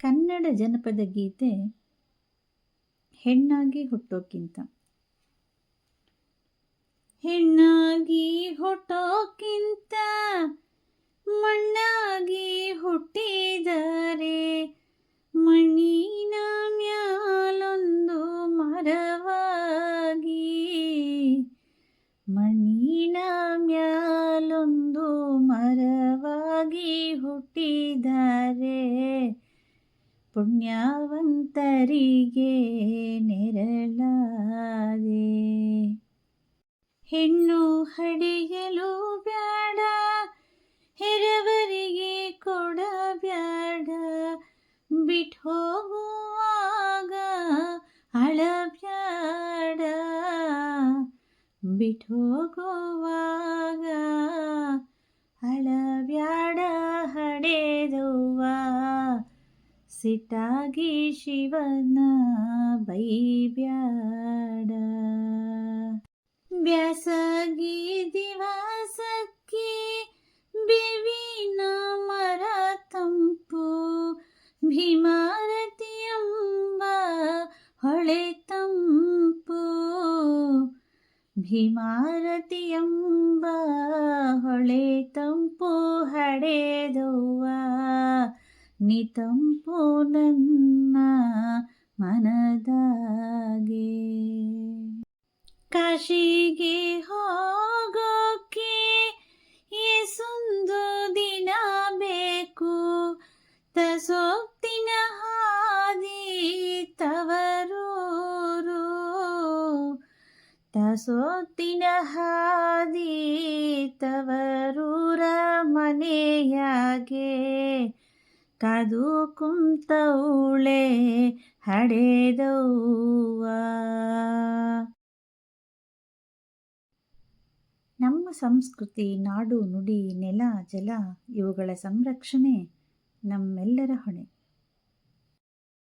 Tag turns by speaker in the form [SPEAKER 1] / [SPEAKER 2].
[SPEAKER 1] ಕನ್ನಡ ಜನಪದ ಗೀತೆ ಹೆಣ್ಣಾಗಿ ಹುಟ್ಟೋಕ್ಕಿಂತ. ಹೆಣ್ಣಾಗಿ ಹುಟ್ಟೋಕ್ಕಿಂತ ಮಣ್ಣಾಗಿ ಹುಟ್ಟಿದರೆ ಮಣ್ಣಿನ ಮ್ಯಾಲೊಂದು ಮರವಾಗಿ, ಮಣ್ಣಿನ ಮ್ಯಾಲೊಂದು ಮರವಾಗಿ ಹುಟ್ಟಿದರೆ ಪುಣ್ಯವಂತರಿಗೆ ನೆರಳಾದೆ. ಹೆಣ್ಣು ಹಡೆಯಲು ಬ್ಯಾಡ, ಹೆರವರಿಗೆ ಕೊಡಬ್ಯಾಡ, ಬಿಟ್ಟು ಹೋಗುವಾಗ ಅಳಬ್ಯಾಡ, ಬಿಟ್ಟು ಹೋಗುವಾಗ ಅಳಬ್ಯಾಡ ಹಡೆದವ್ವ, ಸಿಟ್ಟಾಗಿ ಶಿವನ ಬೈಬ್ಯಾಡ. ಬ್ಯಾಸಗಿ ದಿವಸಕ್ಕೆ ಬೇವಿನ ಮರ ತಂಪು, ಭೀಮಾರತಿಯಂಬ ಹೊಳೆ ತಂಪು, ಭೀಮಾರತಿಯಂಬ ಹೊಳೆ ತಂಪು ಹಡೆದವ್ವ, ನೀ ತಂಪು ನನ್ನ ಮನದಾಗೆ. ಕಾಶಿಗೆ ಹೋಗೋಕೆ ಎಸೊಂದು ದಿನ ಬೇಕು, ತಸೋಕ್ತಿನ ಹಾದಿ ತವರೂರು, ತಸೋಕ್ತಿನ ಹಾದಿ ತವರೂರ ಮನೆಯಾಗೆ, ಕಾದು ಕುಂತೌಳೆ ಹಡೆದವ್ವ. ನಮ್ಮ ಸಂಸ್ಕೃತಿ, ನಾಡು, ನುಡಿ, ನೆಲ, ಜಲ ಇವುಗಳ ಸಂರಕ್ಷಣೆ ನಮ್ಮೆಲ್ಲರ ಹೊಣೆ.